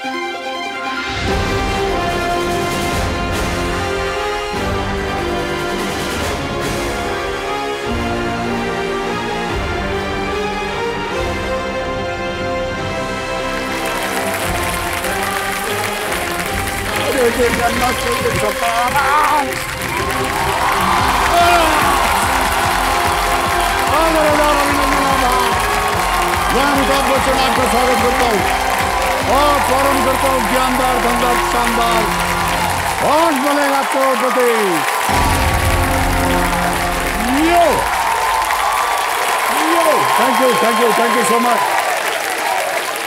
मैं अमिताभ बच्चन आपका स्वागत करता हूँ और फौरन करता हूँ ज्ञानदार धनदार शानदार और बनेगा करोड़पति। Yo yo thank you so much.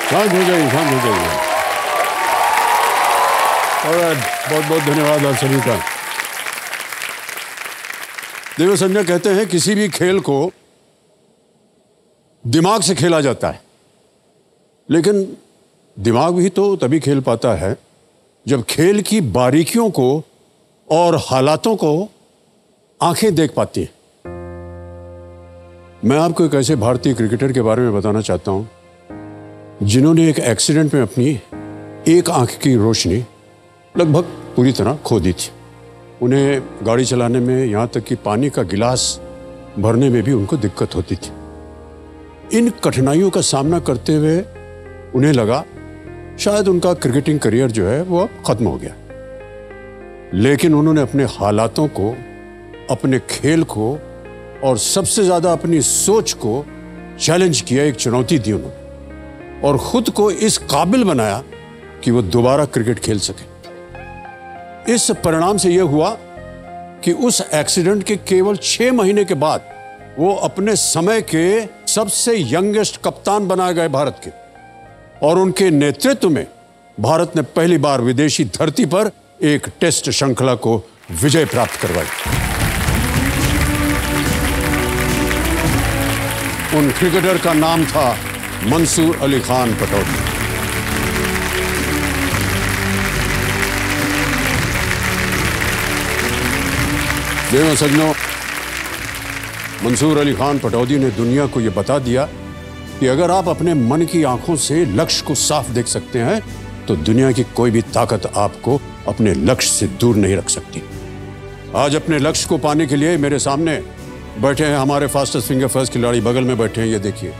शांत हो जाइए और बहुत बहुत धन्यवाद आप सभी का। देव संजय कहते हैं किसी भी खेल को दिमाग से खेला जाता है, लेकिन दिमाग भी तो तभी खेल पाता है जब खेल की बारीकियों को और हालातों को आंखें देख पाती हैं। मैं आपको एक ऐसे भारतीय क्रिकेटर के बारे में बताना चाहता हूं जिन्होंने एक एक्सीडेंट में अपनी एक आंख की रोशनी लगभग पूरी तरह खो दी थी। उन्हें गाड़ी चलाने में, यहां तक कि पानी का गिलास भरने में भी उनको दिक्कत होती थी। इन कठिनाइयों का सामना करते हुए उन्हें लगा शायद उनका क्रिकेटिंग करियर जो है वो अब खत्म हो गया, लेकिन उन्होंने अपने हालातों को, अपने खेल को और सबसे ज्यादा अपनी सोच को चैलेंज किया, एक चुनौती दी उन्होंने और खुद को इस काबिल बनाया कि वो दोबारा क्रिकेट खेल सके। इस परिणाम से यह हुआ कि उस एक्सीडेंट के केवल 6 महीने के बाद वो अपने समय के सबसे यंगेस्ट कप्तान बनाए गए भारत के, और उनके नेतृत्व में भारत ने पहली बार विदेशी धरती पर एक टेस्ट श्रृंखला को विजय प्राप्त करवाई। उन क्रिकेटर का नाम था मंसूर अली खान पटौदी। देवों सज्जनों, मंसूर अली खान पटौदी ने दुनिया को यह बता दिया कि अगर आप अपने मन की आंखों से लक्ष्य को साफ देख सकते हैं तो दुनिया की कोई भी ताकत आपको अपने लक्ष्य से दूर नहीं रख सकती। आज अपने लक्ष्य को पाने के लिए मेरे सामने बैठे हैं हमारे फास्टेस्ट फिंगर फर्स्ट खिलाड़ी, बगल में बैठे हैं, ये देखिए।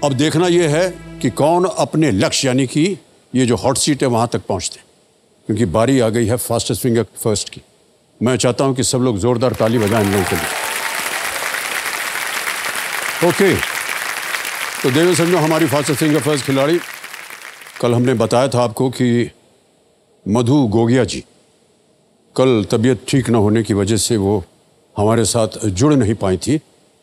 अब देखना यह है कि कौन अपने लक्ष्य यानी कि ये जो हॉट सीट है वहां तक पहुंचते हैं, क्योंकि बारी आ गई है फास्टेस्ट फिंगर फर्स्ट की। मैं चाहता हूं कि सब लोग जोरदार ताली बजाएं इन लोगों के लिए। ओके, तो देव संजो हमारी फास्टेस्ट फिंगर फर्स्ट खिलाड़ी, कल हमने बताया था आपको कि मधु गोगिया जी कल तबीयत ठीक न होने की वजह से वो हमारे साथ जुड़ नहीं पाई थी,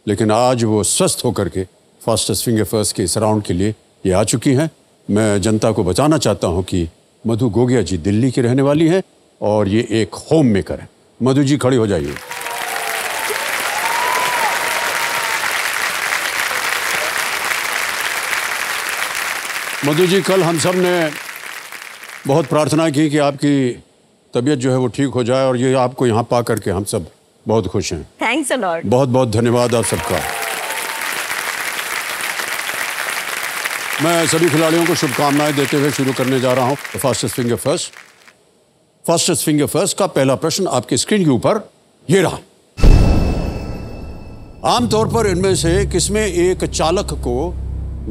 लेकिन आज वो स्वस्थ होकर के फास्टेस्ट फिंगर फर्स्ट के इस राउंड के लिए ये आ चुकी हैं। मैं जनता को बताना चाहता हूं कि मधु गोगिया जी दिल्ली की रहने वाली हैं और ये एक होम मेकर है। मधु जी खड़ी हो जाइए। मधु जी, कल हम सब ने बहुत प्रार्थना की कि आपकी तबीयत जो है वो ठीक हो जाए और ये आपको यहाँ पा करके हम सब बहुत खुश हैं। Thanks a lot. बहुत बहुत धन्यवाद आप सबका। मैं सभी खिलाड़ियों को शुभकामनाएं देते हुए शुरू करने जा रहा हूँ fastest finger first. Fastest finger first का पहला प्रश्न आपके स्क्रीन के ऊपर ये रहा। आमतौर पर इनमें से किसमें एक चालक को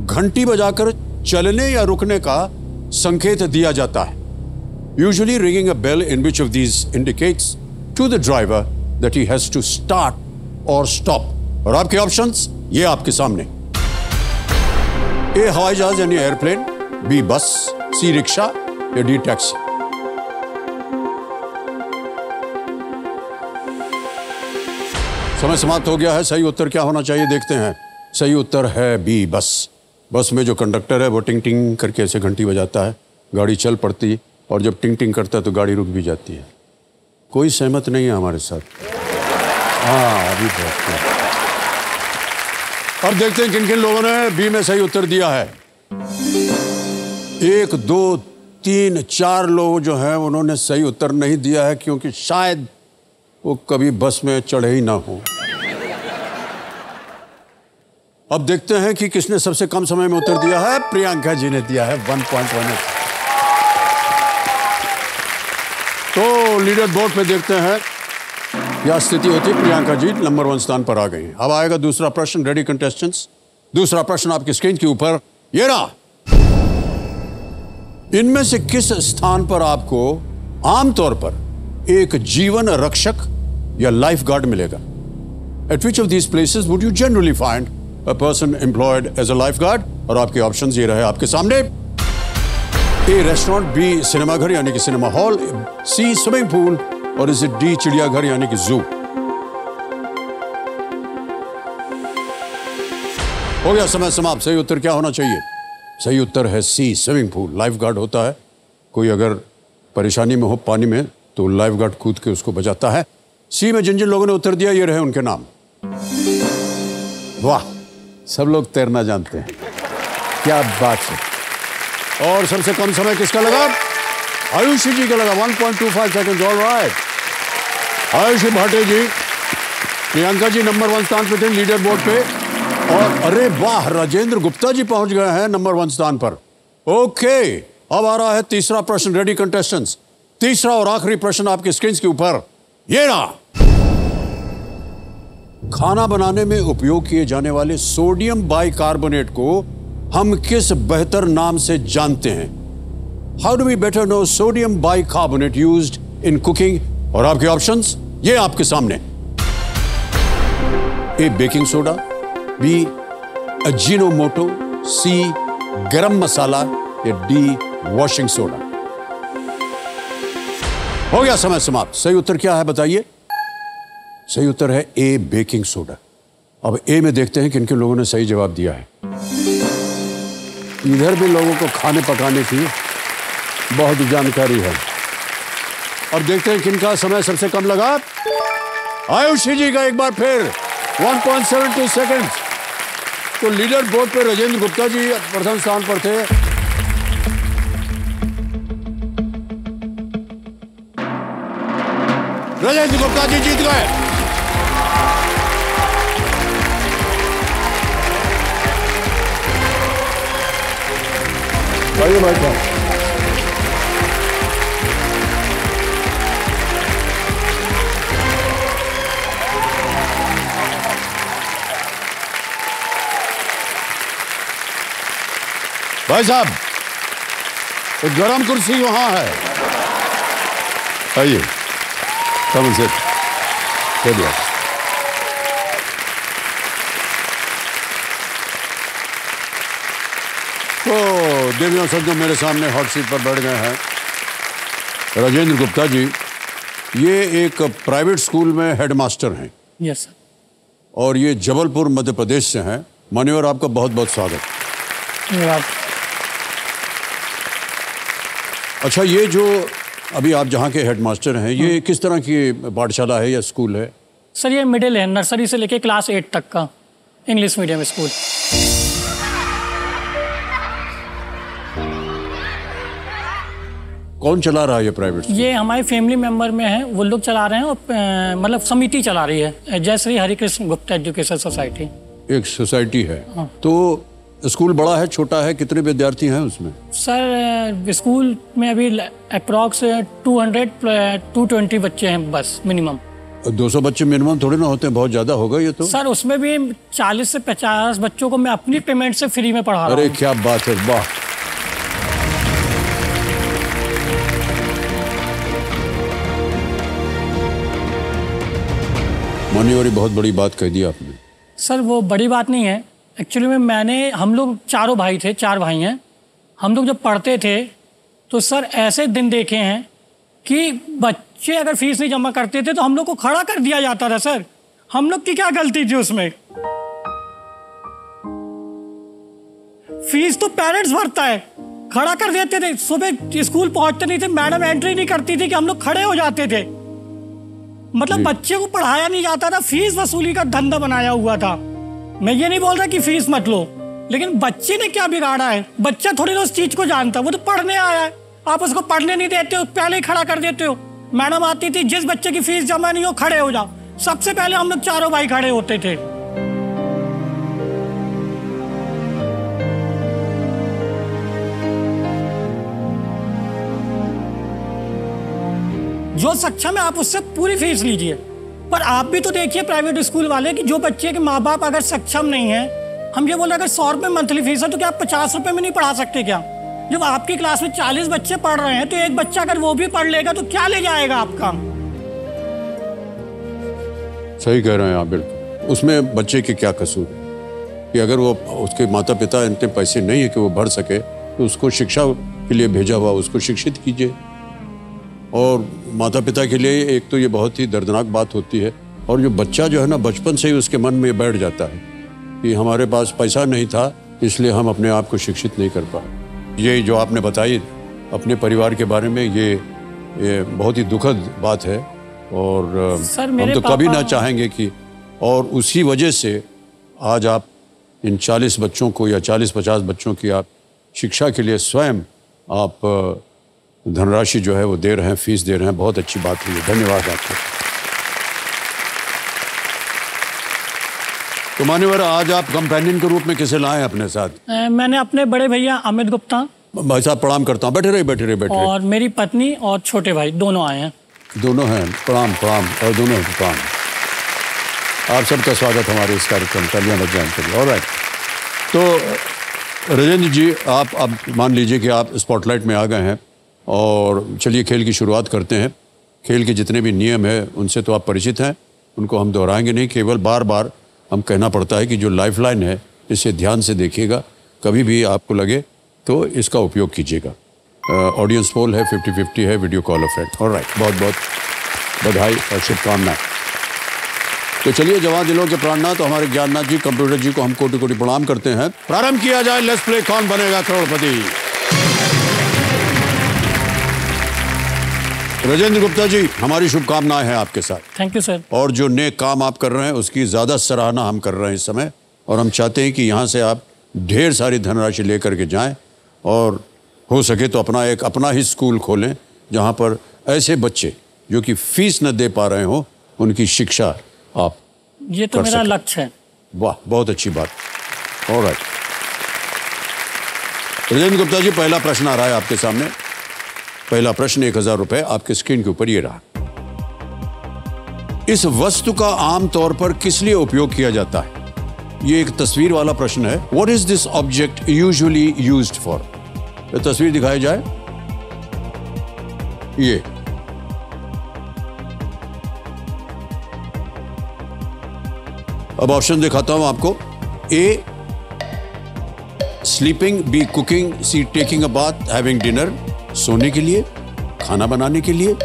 घंटी बजाकर चलने या रुकने का संकेत दिया जाता है? Usually ringing a bell in which of these indicates to the driver that he has to start और स्टॉप। और आपके ऑप्शंस ये आपके सामने। ए हवाई जहाज यानी एयरप्लेन, बी बस, सी रिक्शा या डी टैक्सी। समय समाप्त हो गया है। सही उत्तर क्या होना चाहिए देखते हैं। सही उत्तर है बी बस। बस में जो कंडक्टर है वो टिंग टिंग करके ऐसे घंटी बजाता है, गाड़ी चल पड़ती, और जब टिंग टिंग करता है तो गाड़ी रुक भी जाती है। कोई सहमत नहीं है हमारे साथ? हाँ, अभी बहुत। अब देखते हैं किन किन लोगों ने बी में सही उत्तर दिया है। 1, 2, 3, 4 लोग जो हैं उन्होंने सही उत्तर नहीं दिया है, क्योंकि शायद वो कभी बस में चढ़े ही ना हो। अब देखते हैं कि किसने सबसे कम समय में उत्तर दिया है। प्रियंका जी ने दिया है 1.1। तो लीडर बोर्ड पे देखते हैं क्या स्थिति होती है। प्रियंका जी नंबर 1 स्थान पर आ गई हैं। अब आएगा दूसरा प्रश्न। Ready contestants? दूसरा प्रश्न आपकी स्क्रीन के ऊपर ये रहा। इनमें से किस स्थान पर आपको आमतौर पर एक जीवन रक्षक या लाइफ गार्ड मिलेगा? At which of these places would you generally find a person employed as a lifeguard? और आपके ऑप्शंस ये रहे आपके सामने। ए रेस्टोरेंट, बी सिनेमाघर यानी कि सिनेमा हॉल, सी स्विमिंग पूल और इज डी चिड़ियाघर यानी कि जू। हो गया समय समाप्त। सही उत्तर क्या होना चाहिए? सही उत्तर है सी स्विमिंग पूल। लाइफ गार्ड होता है, कोई अगर परेशानी में हो पानी में तो लाइफ गार्ड कूद के उसको बचाता है। सी में जिन जिन लोगों ने उत्तर दिया ये रहे उनके नाम। वाह, सब लोग तैरना जानते हैं, क्या बात है। और सबसे कम समय किसका लगा? आयुषी जी का लगा 1.25 सेकंड। ऑलराइट, आयुषी भाटे जी, प्रियंका जी नंबर 1 स्थान पे थे लीडर बोर्ड पे। और अरे वाह, राजेंद्र गुप्ता जी पहुंच गए हैं नंबर 1 स्थान पर। ओके, अब आ रहा है तीसरा प्रश्न। Ready contestants? तीसरा और आखिरी प्रश्न आपके स्क्रीन के ऊपर ये रहा। खाना बनाने में उपयोग किए जाने वाले सोडियम बाइकार्बोनेट को हम किस बेहतर नाम से जानते हैं? How do we better know sodium bicarbonate used in cooking? और आपके ऑप्शंस ये आपके सामने। A baking soda, B Ajinomoto, C garam masala या डी वॉशिंग सोडा। हो गया समय समाप्त। सही उत्तर क्या है बताइए? सही उत्तर है ए बेकिंग सोडा। अब ए में देखते हैं किन किन लोगों ने सही जवाब दिया है। इधर भी लोगों को खाने पकाने की बहुत जानकारी है। अब देखते हैं किनका समय सबसे कम लगा। आयुषी जी का एक बार फिर 1.72 सेकंड। तो लीडर बोर्ड पर राजेंद्र गुप्ता जी प्रथम स्थान पर थे। राजेंद्र गुप्ता जी जीत गए। भाई साहब, भाई साहब एक गरम कुर्सी वहां है, आइए। कम से चलिए। तो देवियों सज्जनों, मेरे सामने हॉट सीट पर बैठ गए हैं राजेंद्र गुप्ता जी। ये एक प्राइवेट स्कूल में हेडमास्टर हैं। Yes sir. और ये जबलपुर मध्य प्रदेश से हैं। मान्यवर, आपका बहुत बहुत स्वागत। अच्छा, ये जो अभी आप जहाँ के हेडमास्टर हैं, ये किस तरह की पाठशाला है या स्कूल है? सर ये मिडिल है, नर्सरी से लेके क्लास 8 तक का इंग्लिश मीडियम स्कूल। कौन चला रहा है ये प्राइवेट स्कूल? ये हमारे फैमिली मेंबर में है, वो लोग चला रहे हैं। और मतलब समिति चला रही है, जय श्री हरिकृष्ण गुप्ता एजुकेशन सोसाइटी। एक सोसाइटी है। हाँ। तो स्कूल बड़ा है छोटा है? कितने विद्यार्थी हैं उसमें? सर स्कूल में अभी अप्रॉक्स 220 बच्चे हैं बस मिनिमम। 200 बच्चे मिनिमम थोड़े ना होते हैं, बहुत ज्यादा होगा ये तो। सर उसमें भी 40 से 50 बच्चों को मैं अपनी पेमेंट से फ्री में पढ़ा रहा हूँ। अरे क्या बात है, वाह। मान्यवर, बहुत बड़ी बात कह दी आपने। सर वो बड़ी बात नहीं है एक्चुअली में। हम लोग चारों भाई थे, 4 भाई हैं। हम लोग जब पढ़ते थे तो सर ऐसे दिन देखे हैं कि बच्चे अगर फीस नहीं जमा करते थे तो हम लोग को खड़ा कर दिया जाता था। सर हम लोग की क्या गलती थी उसमें? फीस तो पेरेंट्स भरता है, खड़ा कर देते थे। सुबह स्कूल पहुंचते नहीं थे, मैडम एंट्री नहीं करती थी कि हम लोग खड़े हो जाते थे। मतलब बच्चे को पढ़ाया नहीं जाता था, फीस वसूली का धंधा बनाया हुआ था। मैं ये नहीं बोल रहा कि फीस मत लो, लेकिन बच्चे ने क्या बिगाड़ा है? बच्चा थोड़ी ना उस चीज को जानता, वो तो पढ़ने आया है। आप उसको पढ़ने नहीं देते हो, पहले ही खड़ा कर देते हो। मैडम आती थी, जिस बच्चे की फीस जमा नहीं हो खड़े हो जाओ। सबसे पहले हम लोग चारों भाई खड़े होते थे। जो सक्षम है आप उससे पूरी फीस लीजिए। पर आप भी तो देखिए प्राइवेट स्कूल वाले कि जो बच्चे के माँ बाप अगर सक्षम नहीं है, हम ये बोल रहे हैं अगर 100 रुपये मंथली फीस है तो क्या आप 50 रुपये में नहीं पढ़ा सकते क्या? जब आपकी क्लास में 40 बच्चे पढ़ रहे हैं तो एक बच्चा अगर वो भी पढ़ लेगा तो क्या ले जाएगा आपका? सही कह रहे हैं आप, बिल्कुल। उसमें बच्चे के क्या कसूर है कि अगर वो उसके माता पिता इतने पैसे नहीं है कि वो भर सके तो उसको शिक्षा के लिए भेजा हुआ, उसको शिक्षित कीजिए। और माता पिता के लिए एक तो ये बहुत ही दर्दनाक बात होती है, और जो बच्चा जो है ना बचपन से ही उसके मन में बैठ जाता है कि हमारे पास पैसा नहीं था इसलिए हम अपने आप को शिक्षित नहीं कर पाए। ये जो आपने बताई अपने परिवार के बारे में, ये बहुत ही दुखद बात है। और सर, हम तो कभी ना चाहेंगे कि, और उसी वजह से आज आप इन 40 बच्चों को या 40-50 बच्चों की आप शिक्षा के लिए स्वयं आप धनराशि जो है वो दे रहे हैं, फीस दे रहे हैं। बहुत अच्छी बात है, धन्यवाद आपको। तो मान्यवर, आज आप कंपेनियन के रूप में किसे लाए अपने साथ? मैंने अपने बड़े भैया अमित गुप्ता, भाई साहब प्रणाम करता हूँ। बैठे रहे। और मेरी पत्नी और छोटे भाई दोनों आए हैं। दोनों हैं, प्रणाम और दोनों हैं प्रणाम। आप सबका स्वागत हमारे इस कार्यक्रम तालियां बज जाएं के लिए। ऑलराइट, तो राजेंद्र जी, आप अब मान लीजिए कि आप स्पॉटलाइट में आ गए हैं, और चलिए खेल की शुरुआत करते हैं। खेल के जितने भी नियम हैं उनसे तो आप परिचित हैं, उनको हम दोहराएंगे नहीं। केवल बार बार हम कहना पड़ता है कि जो लाइफलाइन है इसे ध्यान से देखिएगा, कभी भी आपको लगे तो इसका उपयोग कीजिएगा। ऑडियंस पोल है, 50-50 है, वीडियो कॉल अ फ्रेंड। ऑलराइट, बहुत बहुत बधाई और शुभकामनाएं। तो चलिए, जवां दिलों के प्राणनाथ तो हमारे ज्ञाननाथ जी, कंप्यूटर जी को हम कोटि कोटि प्रणाम करते हैं। प्रारंभ किया जाए, लेट्स प्ले कौन बनेगा करोड़पति। राजेंद्र गुप्ता जी, हमारी शुभकामनाएं हैं आपके साथ। Thank you sir. और जो नेक काम आप कर रहे हैं उसकी ज़्यादा सराहना हम कर रहे हैं इस समय, और हम चाहते हैं कि यहाँ से आप ढेर सारी धनराशि लेकर के जाएं, और हो सके तो अपना ही स्कूल खोलें जहाँ पर ऐसे बच्चे जो कि फीस न दे पा रहे हो उनकी शिक्षा आप ये तो मेरा लक्ष्य है। वाह, बहुत अच्छी बात। ऑलराइट, राजेंद्र गुप्ता जी, पहला प्रश्न आ रहा है आपके सामने। पहला प्रश्न 1000 रुपए आपके स्क्रीन के ऊपर ये रहा। इस वस्तु का आमतौर पर किस लिए उपयोग किया जाता है? ये एक तस्वीर वाला प्रश्न है। What is this object usually used for? ये तस्वीर दिखाई जाए। ये अब ऑप्शन दिखाता हूं आपको। A sleeping, B cooking, C taking a bath, having dinner, सोने के लिए, खाना बनाने के लिए,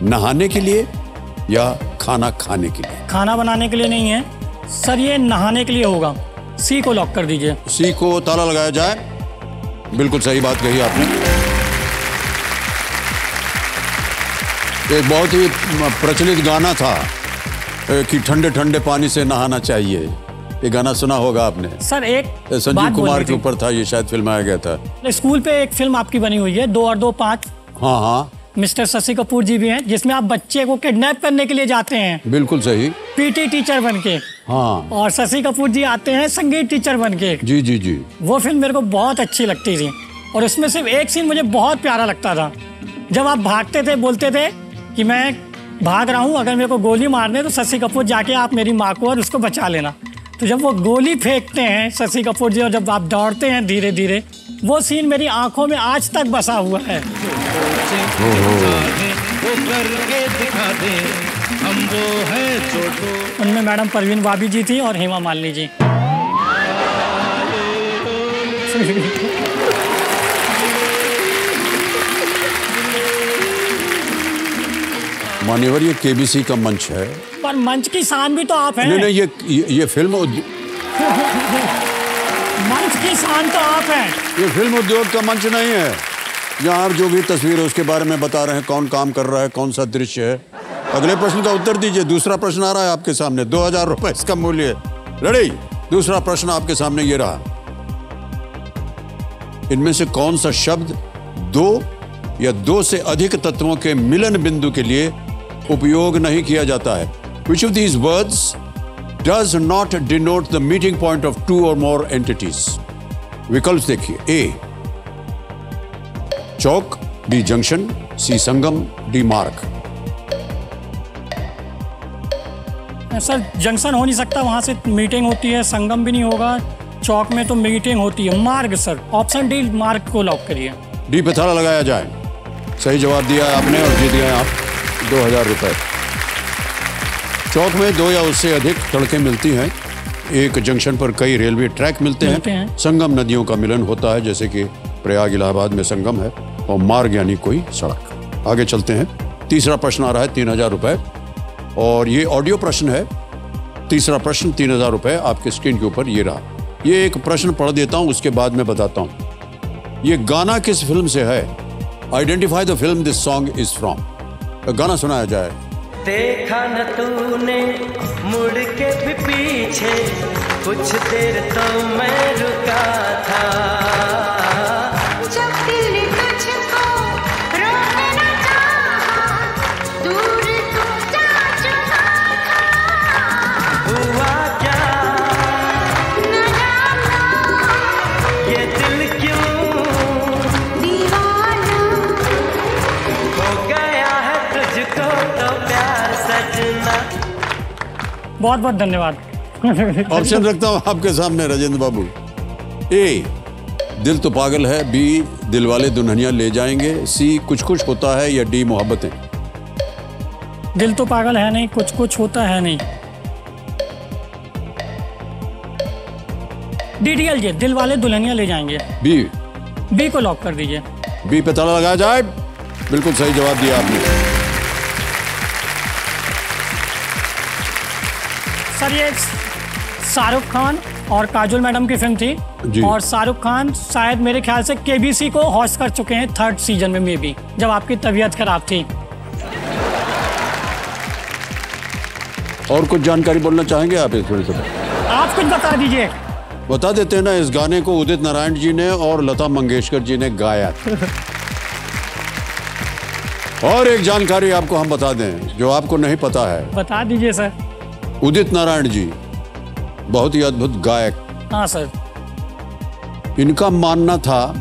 नहाने के लिए, या खाना खाने के लिए। खाना बनाने के लिए नहीं है सर, ये नहाने के लिए होगा। सी को लॉक कर दीजिए। सी को ताला लगाया जाए। बिल्कुल सही बात कही आपने। एक बहुत ही प्रचलित गाना था कि ठंडे ठंडे पानी से नहाना चाहिए। ये गाना सुना होगा आपने सर। एक संजीव कुमार के ऊपर था, ये शायद फिल्माया गया था। स्कूल पे एक फिल्म आपकी बनी हुई है 2 और 2 5। हाँ, मिस्टर शशि कपूर जी भी हैं, जिसमें आप बच्चे को किडनैप करने के लिए जाते हैं। बिल्कुल सही। पीटी टीचर बन के। हाँ, और शशि कपूर जी आते हैं संगीत टीचर बन के। जी। वो फिल्म मेरे को बहुत अच्छी लगती थी, और उसमें सिर्फ एक सीन मुझे बहुत प्यारा लगता था। जब आप भागते थे, बोलते थे कि मैं भाग रहा हूँ, अगर मेरे को गोली मारने तो शशि कपूर जाके आप मेरी माँ को और उसको बचा लेना। तो जब वो गोली फेंकते हैं शशि कपूर जी, और जब आप दौड़ते हैं धीरे धीरे, वो सीन मेरी आंखों में आज तक बसा हुआ है। उनमें मैडम परवीन बाबी जी थी और हेमा मालिनी जी। मान्यवर, ये केबीसी का मंच है, पर मंच की शान भी तो आप हैं। नहीं, ये फिल्म मंच की शान तो आप हैं। ये फिल्म उद्योग का मंच नहीं है जहाँ आप जो भी तस्वीर है उसके बारे में बता रहे हैं, कौन काम कर रहा है, कौन सा दृश्य है। अगले प्रश्न का उत्तर दीजिए। दूसरा प्रश्न आ रहा है आपके सामने, 2000 रुपए इसका मूल्य है। रेडी? दूसरा प्रश्न आपके सामने ये रहा। इनमें से कौन सा शब्द 2 या 2 से अधिक तत्वों के मिलन बिंदु के लिए उपयोग नहीं किया जाता है? Which of these words does not denote the meeting point of 2 or more entities? विकल्प देखिए। ए चौक, बी जंक्शन, सी संगम, डी मार्ग। सर जंक्शन हो नहीं सकता, वहाँ से मीटिंग होती है, संगम भी नहीं होगा, चौक में तो मीटिंग होती है। मार्ग सर, ऑप्शन डी मार्ग को लॉक करिए। डी पे ताला लगाया जाए। सही जवाब दिया आपने और जीत गए आप 2000 रुपये। चौक में 2 या उससे अधिक सड़कें मिलती हैं। एक जंक्शन पर कई रेलवे ट्रैक मिलते हैं। संगम नदियों का मिलन होता है, जैसे कि प्रयाग इलाहाबाद में संगम है। और मार्ग यानी कोई सड़क। आगे चलते हैं। तीसरा प्रश्न आ रहा है 3000 रुपये और ये ऑडियो प्रश्न है। तीसरा प्रश्न 3000 रुपये आपके स्क्रीन के ऊपर ये रहा। ये एक प्रश्न पढ़ देता हूँ, उसके बाद मैं बताता हूँ ये गाना किस फिल्म से है। Identify the film this song is from. गाना सुनाया जाए। देखा न तूने मुड़ के भी पीछे, कुछ देर तो मैं रुका था। जब दिल तुझको रोकना चाहा, दूर तू जा चुका था। हुआ क्या न जानना ये दिल क्यों दीवाना हो गया है तुझको तो प्यार सजना। बहुत बहुत धन्यवाद। ऑप्शन रखता हूं आपके सामने राजेंद्र बाबू। ए दिल तो पागल है, बी दिलवाले दुल्हनिया ले जाएंगे, सी कुछ कुछ होता है, या डी मोहब्बतें। दिल तो पागल है नहीं, कुछ कुछ होता है नहीं। DDLJ दिल वाले दुल्हनिया ले जाएंगे। बी को लॉक कर दीजिए। बी पे ताला लगाया जाए। बिल्कुल सही जवाब दिया आपने। सर ये शाहरुख खान और काजोल मैडम की फिल्म थी जी। और शाहरुख खान शायद मेरे ख्याल से KBC को होस्ट कर चुके हैं 3rd सीजन में, मे बी, जब आपकी तबीयत खराब थी। और कुछ जानकारी बोलना चाहेंगे आप इस थोड़ी सी? आप कुछ बता दीजिए। बता देते हैं ना, इस गाने को उदित नारायण जी ने और लता मंगेशकर जी ने गाया था। और एक जानकारी आपको हम बता दें जो आपको नहीं पता है। बता दीजिए सर। उदित नारायण जी बहुत ही अद्भुत गायक। हाँ सर। इनका मानना था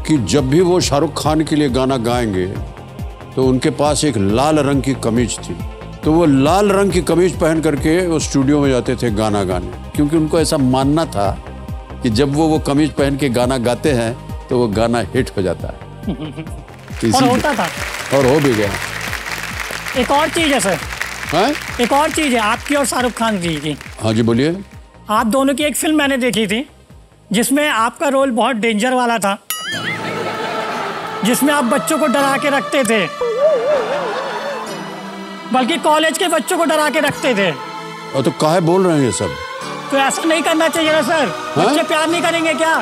कि जब भी वो शाहरुख खान के लिए गाना गाएंगे तो उनके पास एक लाल रंग की कमीज थी, तो वो लाल रंग की कमीज पहन करके वो स्टूडियो में जाते थे गाना गाने, क्योंकि उनको ऐसा मानना था कि जब वो कमीज पहन के गाना गाते हैं तो वो गाना हिट हो जाता है। और होता था। और हो भी गया। एक और चीज है सर। हैं? एक और चीज है आपकी और शाहरुख खान जी की। हाँ जी बोलिए। आप दोनों की एक फिल्म मैंने देखी थी जिसमें आपका रोल बहुत डेंजर वाला था, जिसमें आप बच्चों को डरा के रखते थे, बल्कि कॉलेज के बच्चों को डरा के रखते थे। और तो काहे बोल रहे हैं ये सब? तो ऐसा नहीं करना चाहिए ना सर। हाँ? बच्चे प्यार नहीं करेंगे क्या?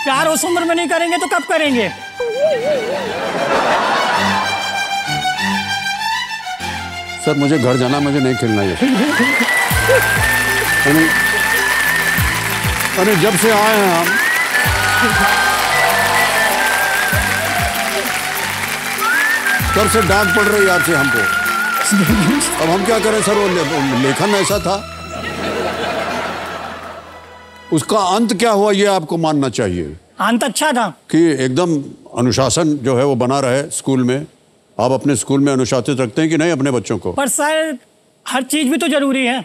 प्यार उस उम्र में नहीं करेंगे तो कब करेंगे? सर मुझे घर जाना, मुझे नहीं खेलना ये। अरे जब से आए हैं हम, तब से डांट पड़ रही है आपसे हमको। अब हम क्या करें सर? वो लेखन ऐसा था, उसका अंत क्या हुआ ये आपको मानना चाहिए। अंत अच्छा था कि एकदम अनुशासन जो है वो बना रहे स्कूल में। आप अपने स्कूल में अनुशासित रखते हैं कि नहीं अपने बच्चों को? पर सर हर चीज भी तो जरूरी है।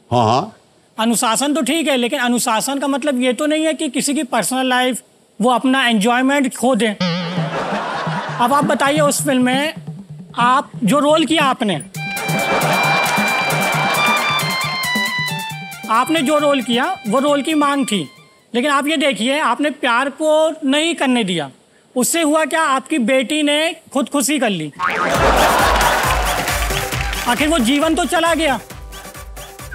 हाँ हाँ, अनुशासन तो ठीक है, लेकिन अनुशासन का मतलब ये तो नहीं है कि किसी की पर्सनल लाइफ, वो अपना एंजॉयमेंट खो दे। अब आप बताइए, उस फिल्म में आप जो रोल किया, आपने जो रोल किया वो रोल की मांग थी, लेकिन आप ये देखिए आपने प्यार को नहीं करने दिया। उससे हुआ क्या? आपकी बेटी ने खुदकुशी कर ली। आखिर वो जीवन तो चला गया।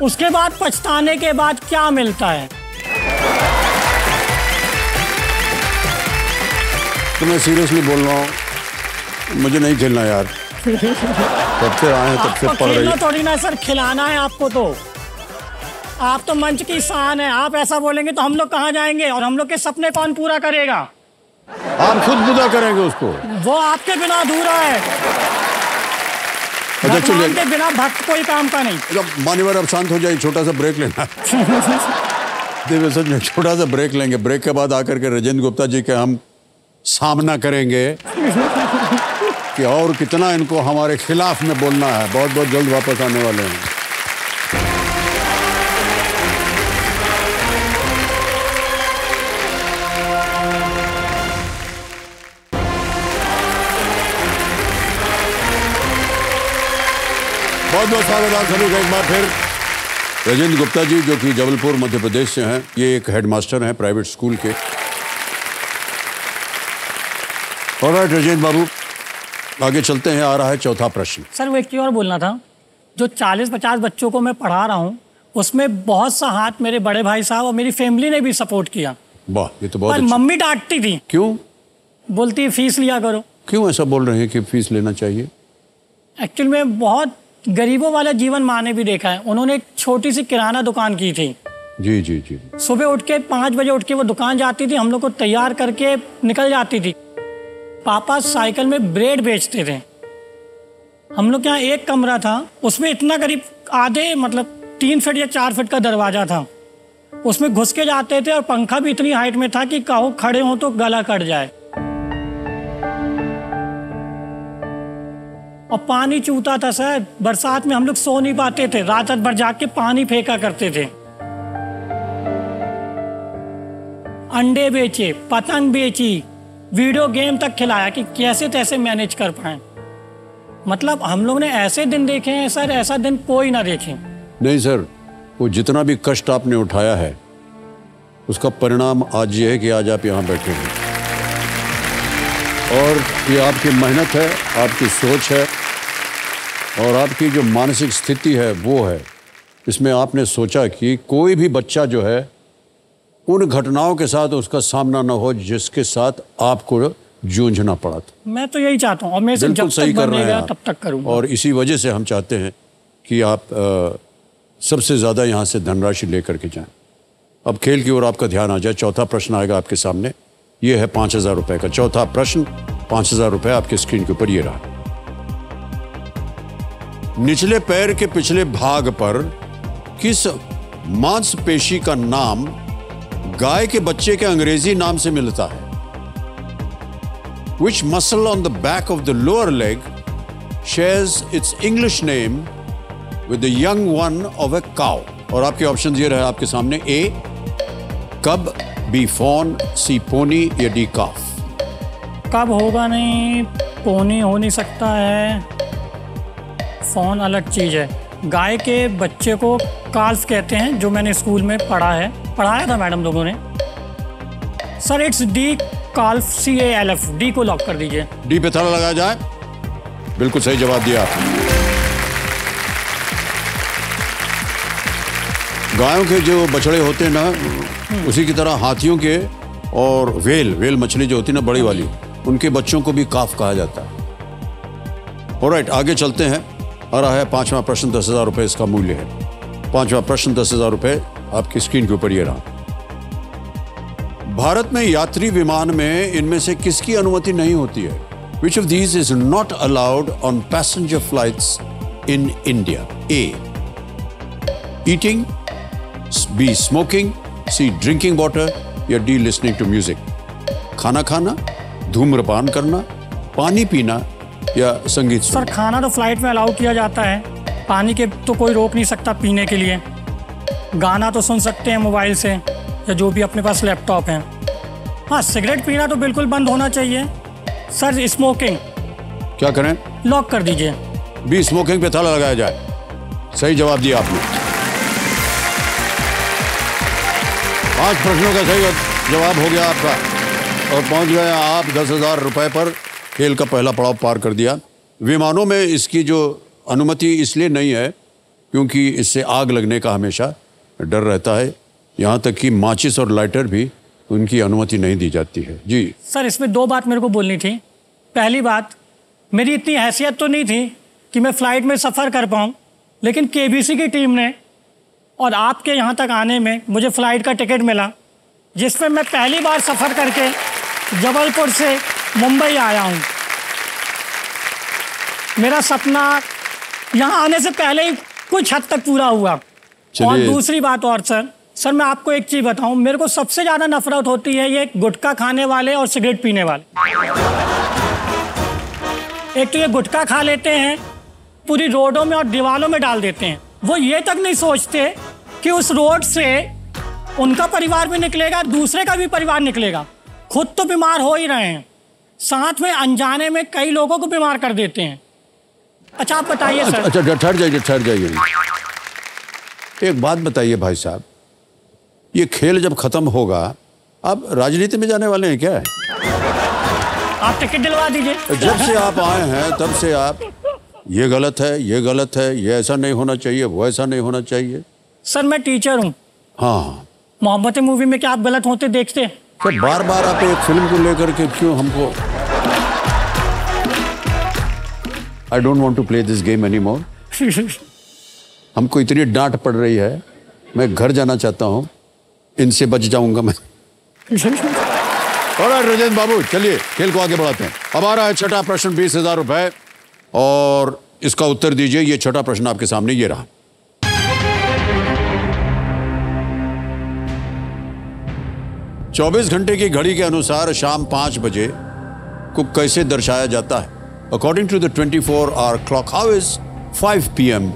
उसके बाद पछताने के बाद क्या मिलता है? तो मैं सीरियसली बोल रहा हूँ, मुझे नहीं खेलना यार। तब से आए हैं तब से पढ़ रही। खेलना थोड़ी ना सर, खिलाना है आपको। तो आप तो मंच की शान है। आप ऐसा बोलेंगे तो हम लोग कहाँ जाएंगे, और हम लोग के सपने कौन पूरा करेगा? आप खुद पूरा करेंगे उसको। वो आपके बिना अधूरा है। अच्छा चलिए, भगवान के बिना भक्त कोई काम का नहीं। मान्यवर अब शांत हो जाइए, छोटा सा ब्रेक लेना। देखिए सर, छोटा सा ब्रेक लेंगे। ब्रेक के बाद आकर के राजेंद्र गुप्ता जी के हम सामना करेंगे। कि और कितना इनको हमारे खिलाफ में बोलना है। बहुत बहुत जल्द वापस आने वाले हैं। बहुत बहुत स्वागत आप सभी का एक बार फिर। राजेंद्र गुप्ता जी जो कि जबलपुर मध्य प्रदेश से हैं, ये एक हेडमास्टर हैं प्राइवेट स्कूल के। और राजेंद्र बाबू आगे चलते हैं। आ रहा है चौथा प्रश्न। सर वो एक चीज़ और बोलना था, जो 40-50 बच्चों को मैं पढ़ा रहा हूँ उसमें बहुत सा हाथ मेरे बड़े भाई साहब और मेरी फैमिली ने भी सपोर्ट किया। वाह, ये तो बहुत पर अच्छा। मम्मी डांटती थी। क्यों? बोलती है फीस लिया करो। क्यों ऐसा बोल रहे हैं कि फीस लेना चाहिए? एक्चुअल में बहुत गरीबों वाला जीवन माँ ने भी देखा है। उन्होंने एक छोटी सी किराना दुकान की थी। जी जी जी। सुबह उठ के 5 बजे उठ के वो दुकान जाती थी, हम लोग को तैयार करके निकल जाती थी। पापा साइकिल में ब्रेड बेचते थे। हम लोग के यहाँ एक कमरा था, उसमें इतना करीब आधे मतलब 3 फीट या 4 फीट का दरवाजा था। उसमें घुस के जाते थे और पंखा भी इतनी हाइट में था कि कहो खड़े हो तो गला कट जाए। और पानी चूता था सर, बरसात में हम लोग सो नहीं पाते थे, रात भर जाग के पानी फेंका करते थे। अंडे बेचे, पतंग बेची, वीडियो गेम तक खिलाया कि कैसे तैसे मैनेज कर पाए। मतलब हम लोग ने ऐसे दिन देखे हैं सर, ऐसा दिन कोई ना देखे। नहीं सर, वो जितना भी कष्ट आपने उठाया है उसका परिणाम आज ये है कि आज आप यहाँ बैठे हैं। और ये आपकी मेहनत है, आपकी सोच है और आपकी जो मानसिक स्थिति है वो है। इसमें आपने सोचा कि कोई भी बच्चा जो है उन घटनाओं के साथ उसका सामना न हो जिसके साथ आपको जूझना पड़ा था। मैं तो यही चाहता हूँ और मैं जब तक बनेगा तब तक करूँगा। और इसी वजह से हम चाहते हैं कि आप सबसे ज़्यादा यहाँ से धनराशि लेकर के जाएं। अब खेल की ओर आपका ध्यान आ जाए। चौथा प्रश्न आएगा आपके सामने। ये है 5,000 रुपये का चौथा प्रश्न। 5,000 रुपये आपके स्क्रीन के ऊपर ये रहा। निचले पैर के पिछले भाग पर किस मांसपेशी का नाम गाय के बच्चे के अंग्रेजी नाम से मिलता है? Which muscle on the back of the lower leg shares its English name with the young one of a cow? और आपके ऑप्शन ये रहे आपके सामने। A कब, B फॉन, C पोनी या D काफ। कब होगा नहीं, पोनी हो नहीं सकता है, फॉन अलग चीज़ है। गाय के बच्चे को काल्फ कहते हैं, जो मैंने स्कूल में पढ़ाया था मैडम लोगों ने। Sir it's D काल्फ, CALF। D को लॉक कर दीजिए। डी पे ताला लगाया जाए। बिल्कुल सही जवाब दिया आपने। गायों के जो बछड़े होते हैं ना, उसी की तरह हाथियों के और वेल मछली जो होती है ना बड़ी वाली, उनके बच्चों को भी काफ कहा जाता है। ऑलराइट, आगे चलते हैं। आ रहा है 5वां प्रश्न। 10,000 रुपये इसका मूल्य है। 5वां प्रश्न 10,000 रुपये आपकी स्क्रीन के ऊपर ये रहा। भारत में यात्री विमान में इनमें से किसकी अनुमति नहीं होती है? Which of these is not allowed on passenger flights in India? A. Eating, B. Smoking, C. Drinking water या D. Listening to music? खाना खाना, धूम्रपान करना, पानी पीना या संगीत सर सुनना? खाना तो फ्लाइट में अलाउ किया जाता है, पानी के तो कोई रोक नहीं सकता पीने के लिए। गाना तो सुन सकते हैं मोबाइल से या जो भी अपने पास लैपटॉप है। हाँ, सिगरेट पीना तो बिल्कुल बंद होना चाहिए। सर स्मोकिंग क्या करें? लॉक कर दीजिए। बी स्मोकिंग पे ताला लगाया जाए। सही जवाब दिया आपने। 5 प्रश्नों का सही जवाब हो गया आपका और पहुंच गए आप 10,000 रुपये पर। खेल का पहला पड़ाव पार कर दिया। विमानों में इसकी जो अनुमति इसलिए नहीं है क्योंकि इससे आग लगने का हमेशा डर रहता है। यहाँ तक कि माचिस और लाइटर भी उनकी अनुमति नहीं दी जाती है। जी सर इसमें 2 बात मेरे को बोलनी थी। पहली बात, मेरी इतनी हैसियत तो नहीं थी कि मैं फ़्लाइट में सफ़र कर पाऊँ, लेकिन KBC की टीम ने और आपके यहाँ तक आने में मुझे फ़्लाइट का टिकट मिला, जिसमें मैं पहली बार सफ़र करके जबलपुर से मुंबई आया हूँ। मेरा सपना यहाँ आने से पहले ही कुछ हद तक पूरा हुआ। और दूसरी बात और सर मैं आपको एक चीज़ बताऊं, मेरे को सबसे ज़्यादा नफरत होती है ये गुटखा खाने वाले और सिगरेट पीने वाले। एक तो ये गुटखा खा लेते हैं, पूरी रोडों में और दीवारों में डाल देते हैं। वो ये तक नहीं सोचते कि उस रोड से उनका परिवार भी निकलेगा, दूसरे का भी परिवार निकलेगा। खुद तो बीमार हो ही रहे हैं, साथ में अनजाने में कई लोगों को बीमार कर देते हैं। अच्छा आप बताइए सर। अच्छा ठहर जाइए। एक बात बताइए भाई साहब, ये खेल जब खत्म होगा आप राजनीति में जाने वाले हैं क्या? आप टिकट दिलवा दीजिए। जब से आप आए हैं तब से आप ये गलत है, ये ऐसा नहीं होना चाहिए, वो ऐसा नहीं होना चाहिए। सर मैं टीचर हूँ। हाँ, मोहब्बतें मूवी में क्या आप गलत होते देखते हैं? तो बार बार आप एक फिल्म को लेकर के क्यों हमको? I don't want to play this game anymore. हमको इतनी डांट पड़ रही है, मैं घर जाना चाहता हूँ, इनसे बच जाऊंगा मैं। और राजेंद्र बाबू चलिए खेल को आगे बढ़ाते हैं। अब आ रहा है छठा प्रश्न, 20,000 रुपए, और इसका उत्तर दीजिए। ये छठा प्रश्न आपके सामने ये रहा। चौबीस घंटे की घड़ी के अनुसार शाम 5 बजे को कैसे दर्शाया जाता है? According to the 24-hour clock, how is 5 p.m.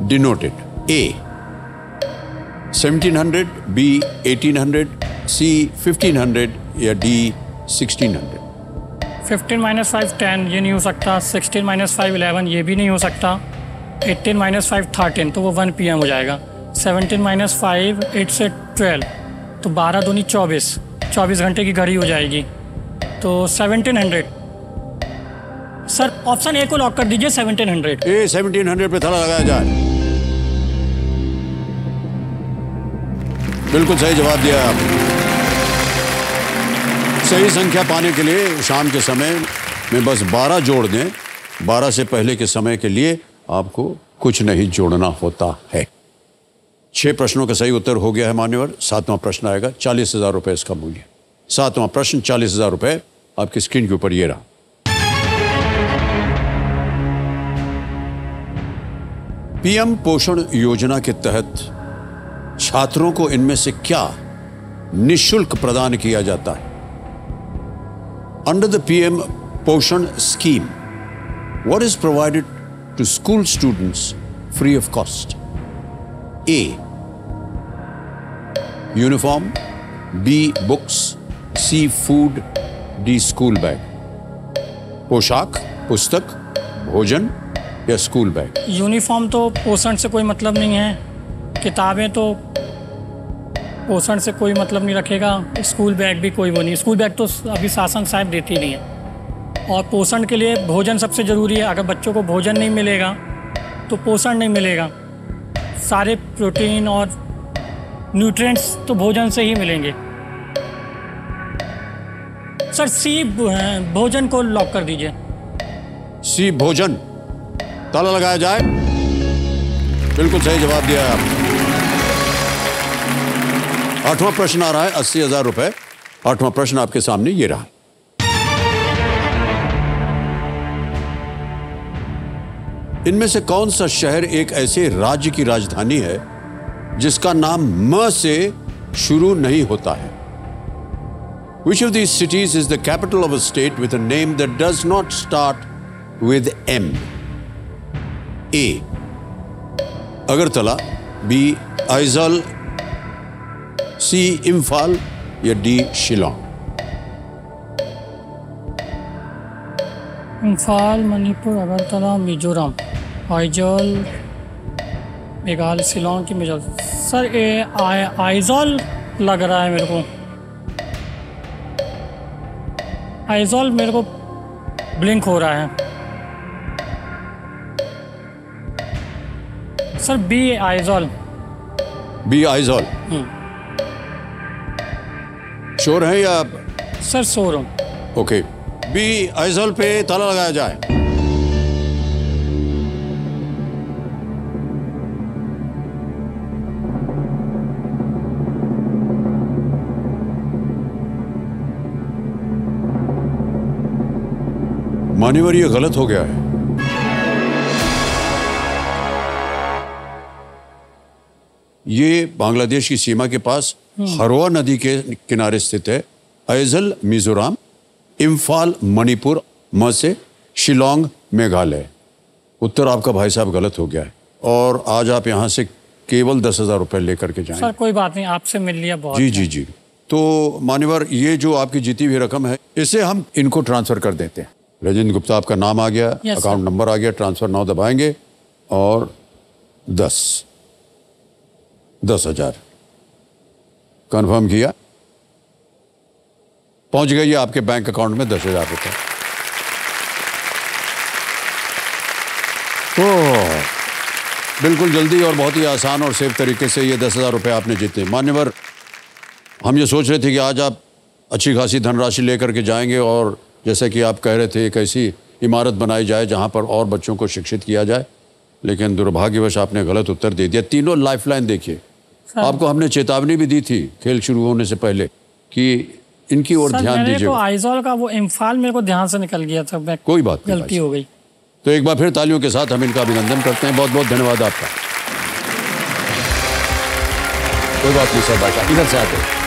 denoted? A. 1700, B. 1800, C. 1500 या D. 1600? 15 - 5 10, ये नहीं हो सकता। 16 - 5 11, ये भी नहीं हो सकता। 18 - 5 13, तो वो 1 PM हो जाएगा। 17 - 5 8 से 12, तो 12 दूनी 24, 24 घंटे की घड़ी हो जाएगी। तो 1700। सर ऑप्शन ए को लॉक कर दीजिए, 1700। ए 1700 पे ताला लगाया जाए। बिल्कुल सही जवाब दिया आपने। सही संख्या पाने के लिए शाम के समय में बस 12 जोड़ दें। 12 से पहले के समय के लिए आपको कुछ नहीं जोड़ना होता है। 6 प्रश्नों का सही उत्तर हो गया है मान्यवर। 7वां प्रश्न आएगा, 40,000 रुपए इसका मूल्य। 7वां प्रश्न, 40,000 रुपए आपकी स्क्रीन के ऊपर ये रहा। पीएम पोषण योजना के तहत छात्रों को इनमें से क्या निःशुल्क प्रदान किया जाता है? Under the PM Poshan scheme, what is provided to school students free of cost? A. Uniform, B. Books, C. Food, D. School bag. पोशाक, पुस्तक, भोजन या स्कूल बैग? यूनिफॉर्म तो पोषण से कोई मतलब नहीं है, किताबें तो पोषण से कोई मतलब नहीं रखेगा, स्कूल बैग भी कोई वो नहीं। स्कूल बैग तो अभी शासन साहब देती नहीं है। और पोषण के लिए भोजन सबसे ज़रूरी है। अगर बच्चों को भोजन नहीं मिलेगा तो पोषण नहीं मिलेगा। सारे प्रोटीन और न्यूट्रिएंट्स तो भोजन से ही मिलेंगे। सर सी भोजन को लॉक कर दीजिए। सी भोजन, ताला लगाया जाए। बिल्कुल सही जवाब दिया है आपने। 8वां प्रश्न आ रहा है, 80,000 रुपए। 8वां प्रश्न आपके सामने ये रहा। इनमें से कौन सा शहर एक ऐसे राज्य की राजधानी है जिसका नाम म से शुरू नहीं होता है? Which of these cities is the capital of a state with a name that does not start with M? A. Agartala, B. Aizawl, C. Imphal या D. शिलोंग? इम्फाल, मणिपुर, अगरतला, मिजोरम, आइजल, मेघालय, शिलोंग की मिजोरम। सर आइजल लग रहा है मेरे को। आइजल मेरे को ब्लिंक हो रहा है। Sir B aisle. B aisle sure है या? सर श्योर हूँ। ओके, बी आइजल पे ताला लगाया जाए। मान्यवर ये गलत हो गया है। ये बांग्लादेश की सीमा के पास हरवा नदी के किनारे स्थित है। आइजल मिजोरम, इम्फाल मणिपुर म से, शिलोंग मेघालय। उत्तर आपका भाई साहब गलत हो गया है और आज आप यहाँ से केवल 10,000 रुपये लेकर के जाएंगे। सर कोई बात नहीं, आपसे मिल लिया बहुत। जी जी जी। तो मान्यवर, ये जो आपकी जीती हुई रकम है इसे हम इनको ट्रांसफर कर देते हैं। राजेंद्र गुप्ता आपका नाम आ गया, Yes, अकाउंट नंबर आ गया, ट्रांसफर नाउ दबाएंगे और 10,000 कंफर्म किया, पहुंच गई है आपके बैंक अकाउंट में 10,000 रुपये। तो बिल्कुल जल्दी और बहुत ही आसान और सेफ तरीके से ये 10,000 रुपये आपने जीते। मान्यवर, हम ये सोच रहे थे कि आज आप अच्छी खासी धनराशि लेकर के जाएंगे और जैसे कि आप कह रहे थे एक ऐसी इमारत बनाई जाए जहां पर और बच्चों को शिक्षित किया जाए, लेकिन दुर्भाग्यवश आपने गलत उत्तर दे दिया। तीनों लाइफलाइन देखिए, आपको हमने चेतावनी भी दी थी खेल शुरू होने से पहले कि इनकी ओर ध्यान मेरे को दीजिए। आइजॉल का वो इम्फाल मेरे को ध्यान से निकल गया था, मैं कोई बात नहीं, गलती हो गई। तो एक बार फिर तालियों के साथ हम इनका अभिनंदन करते हैं। बहुत बहुत धन्यवाद आपका। कोई बात नहीं सर, बादशाह इधर से आते हैं।